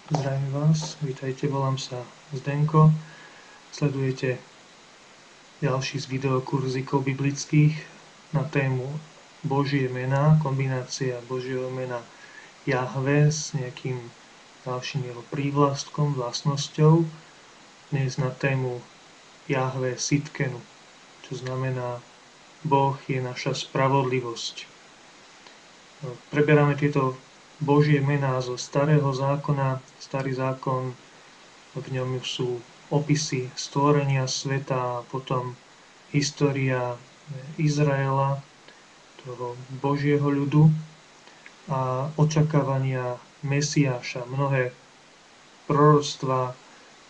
Zdravím vás, vítajte, volám sa Zdenko. Sledujete ďalší z videokurzíkov biblických na tému Božie mená, kombinácia Božieho mena Jahve s nejakým ďalším jeho prívlastkom, vlastnosťou. Dnes na tému Jahve Sitkenu, čo znamená Boh je naša spravodlivosť. Preberáme tieto Božie mená zo Starého zákona. Starý zákon, v ňom sú opisy stvorenia sveta a potom história Izraela, toho Božieho ľudu a očakávania Mesiáša. Mnohé proroctvá,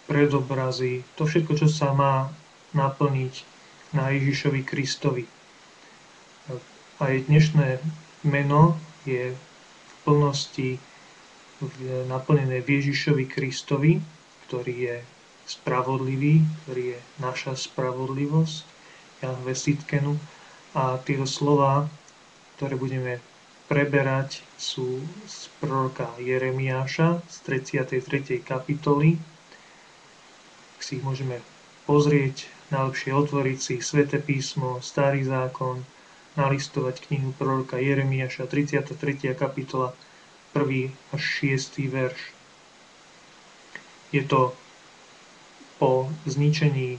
predobrazy, to všetko, čo sa má naplniť na Ježišovi Kristovi. Aj dnešné meno je v plnosti naplnené v Ježišovi Kristovi, ktorý je spravodlivý, ktorý je naša spravodlivosť, Jahve Sitkenu. A tieto slova, ktoré budeme preberať, sú z proroka Jeremiáša z 33. kapitoly. Ak si ich môžeme pozrieť, najlepšie otvoriť si Sväté písmo, Starý zákon, nalistovať knihu proroka Jeremiáša, 33. kapitola, 1. až 6. verš. Je to po zničení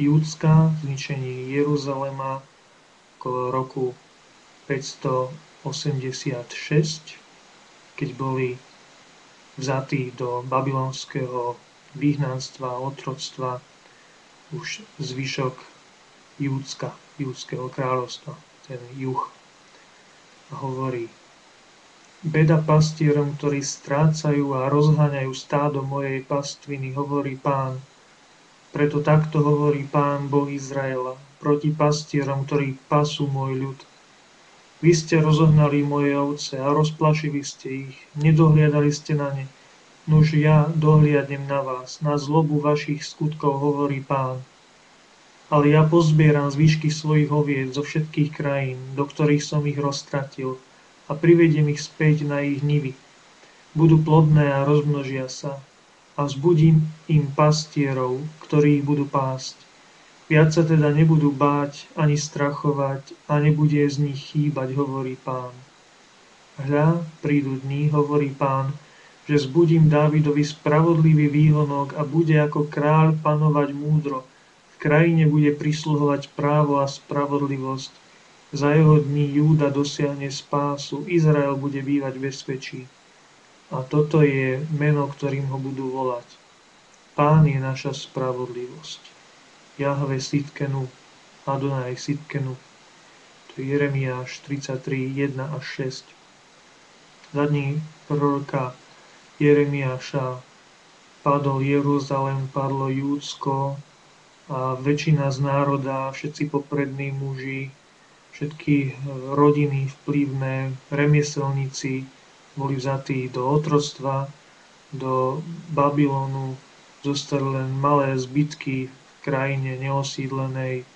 Júdska, zničení Jeruzalema okolo roku 586, keď boli vzatí do babylonského vyhnanstva, otroctva už zvyšok Júdska, Júdskeho kráľovstva, ten juh. A hovorí: Beda pastierom, ktorí strácajú a rozháňajú stádo mojej pastviny, hovorí Pán. Preto takto hovorí Pán, Boh Izraela, proti pastierom, ktorí pasú môj ľud. Vy ste rozohnali moje ovce a rozplašili ste ich, nedohliadali ste na ne. Nuž ja dohliadnem na vás, na zlobu vašich skutkov, hovorí Pán. Ale ja pozbieram zvyšky svojich oviec zo všetkých krajín, do ktorých som ich roztratil, a privediem ich späť na ich nivy. Budú plodné a rozmnožia sa, a vzbudím im pastierov, ktorí ich budú pásť. Viac sa teda nebudú báť ani strachovať, a nebude z nich chýbať, hovorí Pán. Hľa, prídu dní, hovorí Pán, že vzbudím Dávidovi spravodlivý výhonok a bude ako kráľ panovať múdro. V krajine bude prisluhovať právo a spravodlivosť. Za jeho dní Júda dosiahne spásu, Izrael bude bývať v bezpečí. A toto je meno, ktorým ho budú volať. Pán je naša spravodlivosť. Jahve Sitkenu, Adonaj Sitkenu. To je Jeremiáš 33, 1 až 6. Za dní proroka Jeremiáša padol Jeruzalém, padlo Júdsko, a väčšina z národa, všetci poprední muži, všetky rodiny vplyvné, remieselníci boli vzatí do otroctva, do Babylonu, zostali len malé zbytky v krajine neosídlenej,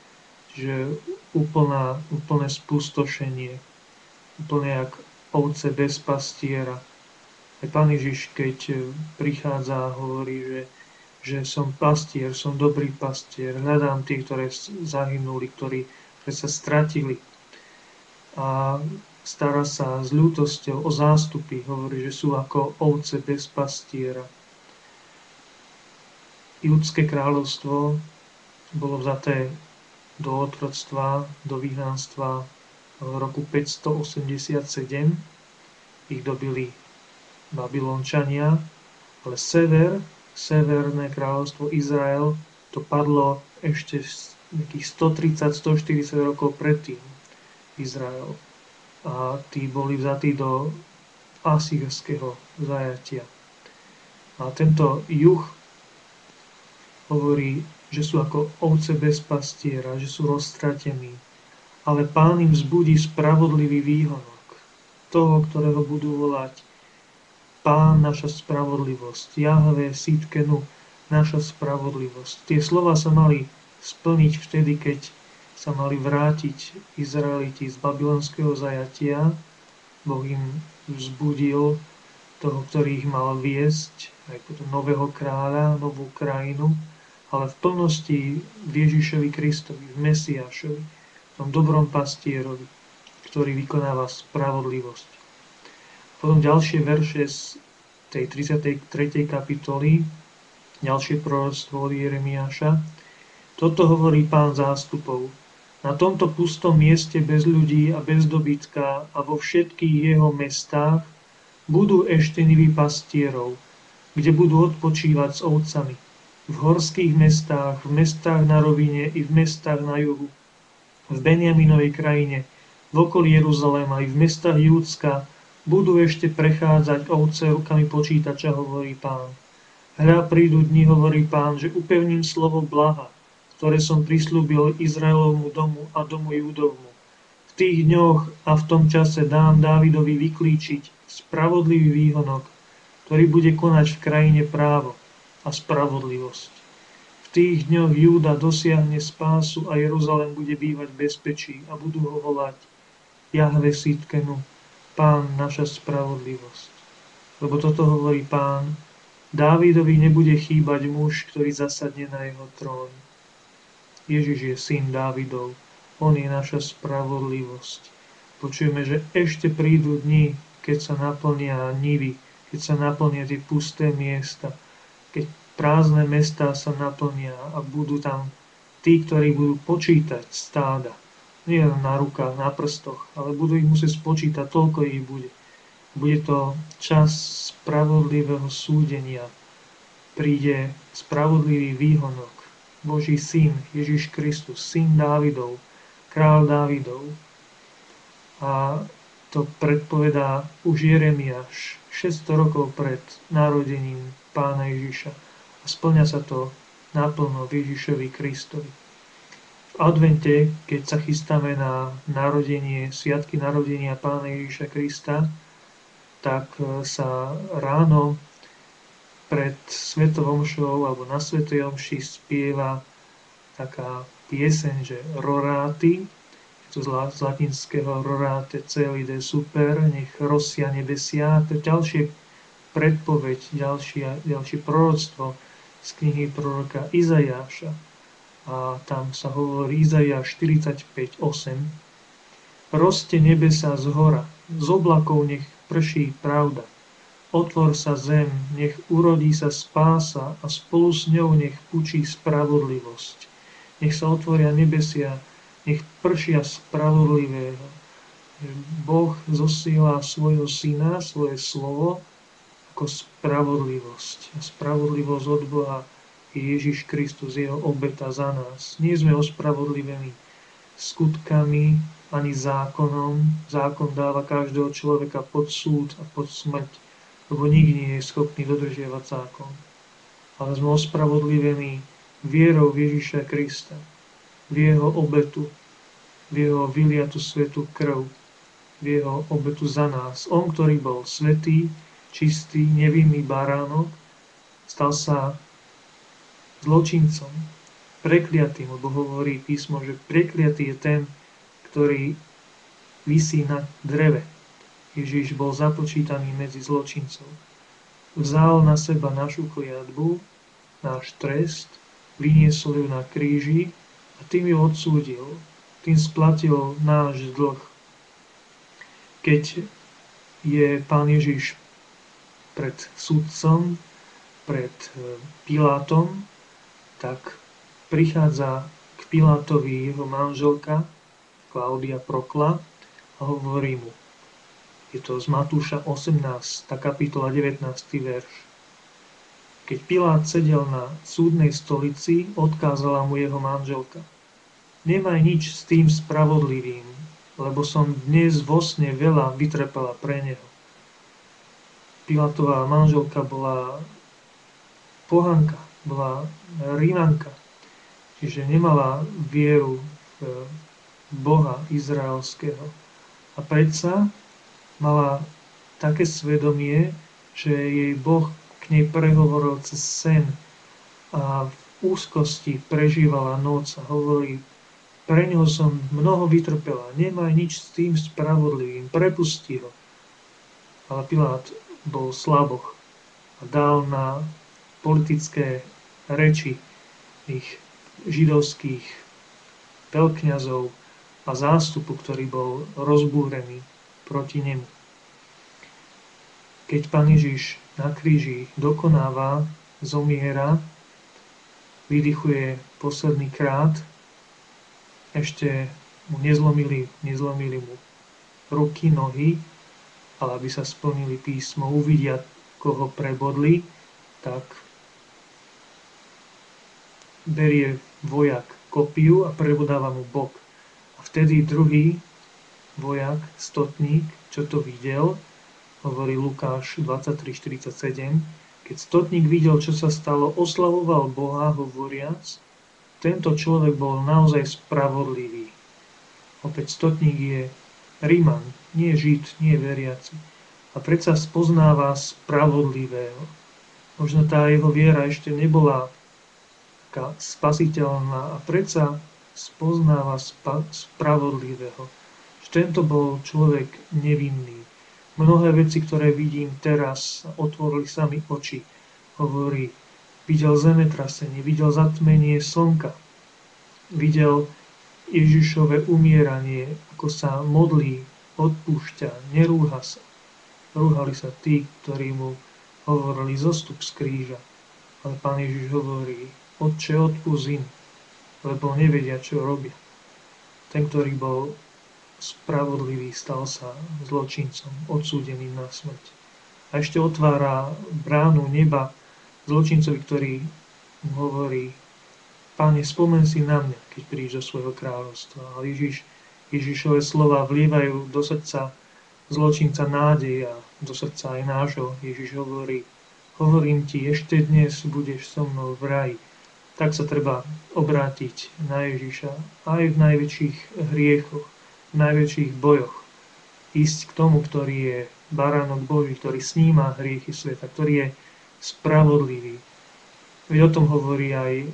čiže úplné spustošenie, úplne jak ovce bez pastiera. Aj Pán Ježiš, keď prichádza, hovorí, že som pastier, som dobrý pastier, hľadám tých, ktoré zahynuli, ktorí sa stratili. A stará sa s ľútosťou o zástupy, hovorí, že sú ako ovce bez pastiera. Judské kráľovstvo bolo vzaté do otroctva, do vyhnanstva v roku 587. Ich dobili Babylončania, ale Severné kráľovstvo Izrael, to padlo ešte nejakých 130-140 rokov predtým Izrael. A tí boli vzatí do asýrskeho zajatia. A tento juh hovorí, že sú ako ovce bez pastiera, že sú roztratení. Ale Pán im vzbudí spravodlivý výhonok, toho, ktorého budú volať Pán, naša spravodlivosť, Jahve Sitkenu, naša spravodlivosť. Tie slova sa mali splniť vtedy, keď sa mali vrátiť Izraeliti z babylonského zajatia. Boh im vzbudil toho, ktorý ich mal viesť, aj potom nového kráľa, novú krajinu, ale v plnosti v Ježišovi Kristovi, v Mesiášovi, v tom dobrom pastierovi, ktorý vykonáva spravodlivosť. Potom ďalšie verše z tej 33. kapitoly, ďalšie proroctvo od Jeremiáša. Toto hovorí Pán zástupov. Na tomto pustom mieste bez ľudí a bez dobytka a vo všetkých jeho mestách budú ešteniví pastierov, kde budú odpočívať s ovcami. V horských mestách, v mestách na rovine i v mestách na juhu, v Benjaminovej krajine, v okolí Jeruzaléma i v mestách Júdska budú ešte prechádzať ovce rukami počítača, hovorí Pán. Hľa prídu dni, hovorí Pán, že upevním slovo blaha, ktoré som prislúbil Izraelovmu domu a domu Júdovmu. V tých dňoch a v tom čase dám Dávidovi vyklíčiť spravodlivý výhonok, ktorý bude konať v krajine právo a spravodlivosť. V tých dňoch Júda dosiahne spásu a Jeruzalém bude bývať v bezpečí a budú ho volať Jahve Sitkenu, Pán naša spravodlivosť. Lebo toto hovorí Pán, Dávidovi nebude chýbať muž, ktorý zasadne na jeho trón. Ježiš je syn Dávidov, on je naša spravodlivosť. Počujeme, že ešte prídu dni, keď sa naplnia nivy, keď sa naplnia tie pusté miesta, keď prázdne mestá sa naplnia a budú tam tí, ktorí budú počítať stáda. Nie len na rukách, na prstoch, ale budú ich musieť spočítať, toľko ich bude. Bude to čas spravodlivého súdenia. Príde spravodlivý výhonok. Boží syn, Ježiš Kristus, syn Dávidov, král Dávidov. A to predpovedá už Jeremiáš 600 rokov pred narodením Pána Ježiša. A spĺňa sa to naplno v Ježišovi Kristovi. V advente, keď sa chystáme na narodenie, sviatky narodenia Pána Ježiša Krista, tak sa ráno pred svetou omšou alebo na svätej omši spieva taká pieseň, že roráty, je to z latinského rorate celi de super, nech rozsia nebesia, to je ďalšie predpoveď, ďalšie proroctvo z knihy proroka Izajáša. A tam sa hovorí Izajáš 45:8. Roste nebesa z hora, z oblakov nech prší pravda. Otvor sa zem, nech urodí sa spása a spolu s ňou nech pučí spravodlivosť. Nech sa otvoria nebesia, nech pršia spravodlivého. Boh zosiela svojho syna, svoje slovo ako spravodlivosť. A spravodlivosť od Boha je Ježiš Kristus, jeho obeta za nás. Nie sme ospravodlivení skutkami ani zákonom. Zákon dáva každého človeka pod súd a pod smrť, lebo nikto nie je schopný dodržiavať zákon. Ale sme ospravodlivení vierou v Ježiša Krista, v jeho obetu, v jeho vyliatu svätú krv, v jeho obetu za nás. On, ktorý bol svätý, čistý, nevinný baránok, stal sa zločincom, prekliatým, lebo hovorí písmo, že prekliatý je ten, ktorý visí na dreve. Ježiš bol započítaný medzi zločincov. Vzal na seba našu kliatbu, náš trest, vyniesol ju na kríži a tým ju odsúdil. Tým splatil náš dlh. Keď je Pán Ježiš pred sudcom, pred Pilátom, tak prichádza k Pilátovi jeho manželka, Klaudia Prokla, a hovorí mu, je to z Matúša 18, kapitola 19. verš. Keď Pilát sedel na súdnej stolici, odkázala mu jeho manželka. Nemaj nič s tým spravodlivým, lebo som dnes vo sne veľa vytrpela pre neho. Pilátová manželka bola pohanka, bola Rímanka, čiže nemala vieru v Boha izraelského. A predsa mala také svedomie, že jej Boh k nej prehovoril cez sen a v úzkosti prežívala noc a hovorí, pre ňoho som mnoho vytrpela, nemaj nič s tým spravodlivým, prepusti ho. Ale Pilát bol slaboch a dal na politické reči ich židovských veľkňazov a zástupu, ktorý bol rozbúrený proti nemu. Keď Pán Ježiš na kríži dokonáva, zomiera, vydychuje posledný krát, ešte mu nezlomili mu ruky, nohy, ale aby sa splnili písmo, uvidia, koho prebodli, tak berie vojak kopiu a prebodáva mu bok. A vtedy druhý vojak, stotník, čo to videl, hovorí Lukáš 23:47, keď stotník videl, čo sa stalo, oslavoval Boha, hovoriac, tento človek bol naozaj spravodlivý. Opäť stotník je Riman, nie Žid, nie veriaci. A predsa spoznáva spravodlivého. Možno tá jeho viera ešte nebola taká spasiteľná a predsa spoznáva spravodlivého. Že tento bol človek nevinný. Mnohé veci, ktoré vidím teraz, otvorili sa mi oči. Hovorí, videl zemetrasenie, videl zatmenie slnka, videl Ježišové umieranie, ako sa modlí, odpúšťa, nerúha sa. Rúhali sa tí, ktorí mu hovorili zostup z kríža. Ale Pán Ježiš hovorí, Otče, odpusť im, lebo nevedia, čo robia. Ten, ktorý bol spravodlivý, stal sa zločincom, odsúdeným na smrť. A ešte otvára bránu neba zločincovi, ktorý mu hovorí, Pane, spomen si na mňa, keď prídeš do svojho kráľovstva. Ale Ježišove slova vlievajú do srdca zločinca nádej a do srdca aj nášho. Ježiš hovorí, hovorím ti, ešte dnes budeš so mnou v raji. Tak sa treba obrátiť na Ježiša aj v najväčších hriechoch, v najväčších bojoch. Ísť k tomu, ktorý je baránok Boží, ktorý sníma hriechy sveta, ktorý je spravodlivý. Veď o tom hovorí aj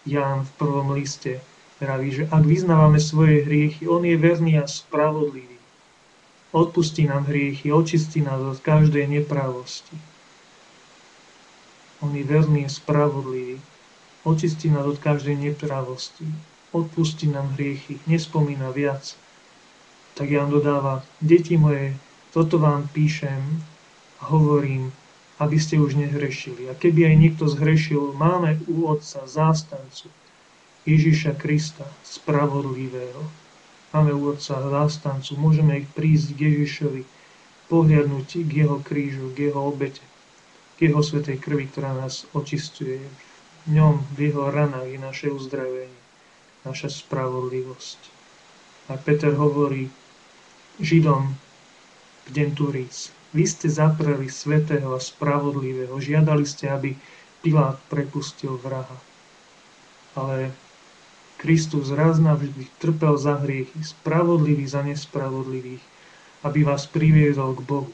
Ján v prvom liste. Vraví, že ak vyznávame svoje hriechy, on je verný a spravodlivý. Odpustí nám hriechy, očistí nás od každej nepravosti. On je verný a spravodlivý. Očistí nás od každej nepravosti. Odpustí nám hriechy, nespomína viac. Tak Ján dodáva, deti moje, toto vám píšem a hovorím, aby ste už nehrešili. A keby aj niekto zhrešil, máme u Otca zástancu, Ježiša Krista, spravodlivého. Máme u Otca zástancu, môžeme ich prísť k Ježišovi, pohliadnúť k jeho krížu, k jeho obete, k jeho svätej krvi, ktorá nás očistuje. V ňom, v jeho ranách je naše uzdravenie, naša spravodlivosť. A Peter hovorí Židom v Denturíc, vy ste zapreli svätého a spravodlivého, žiadali ste, aby Pilát prepustil vraha. Ale Kristus raz navždy trpel za hriechy, spravodlivý za nespravodlivých, aby vás priviedol k Bohu.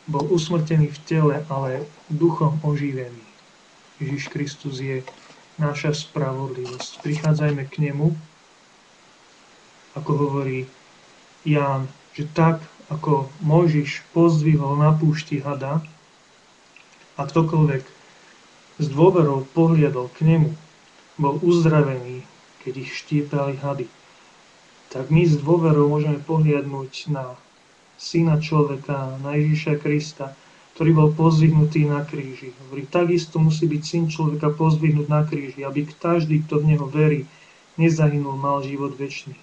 Bol usmrtený v tele, ale duchom oživený. Ježiš Kristus je naša spravodlivosť. Prichádzajme k nemu, ako hovorí Ján, že tak, ako Mojžiš pozdvihol na púšti hada a ktokoľvek s dôverou pohliadol k nemu, bol uzdravený, keď ich štípali hady. Tak my s dôverou môžeme pohliadnúť na Syna človeka, na Ježiša Krista, ktorý bol pozdvihnutý na kríži. Hovorí, takisto musí byť Syn človeka pozdvihnut na kríži, aby každý, kto v Neho verí, nezahynul, mal život večný.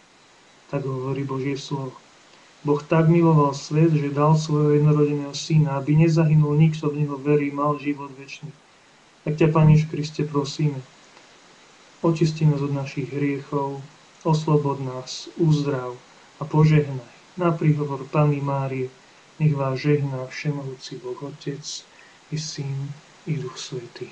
Tak hovorí Božie slovo. Boh tak miloval svet, že dal svojho jednorodeného Syna, aby nezahynul nikto v Neho verí, mal život večný. Tak ťa, Pane Ježišu Kriste, prosíme, očisti nás od našich hriechov, oslobod nás, uzdrav a požehnaj. Na príhovor Panny Márie, nech vás žehná všemohúci Boh Otec i Syn i Duch Svätý.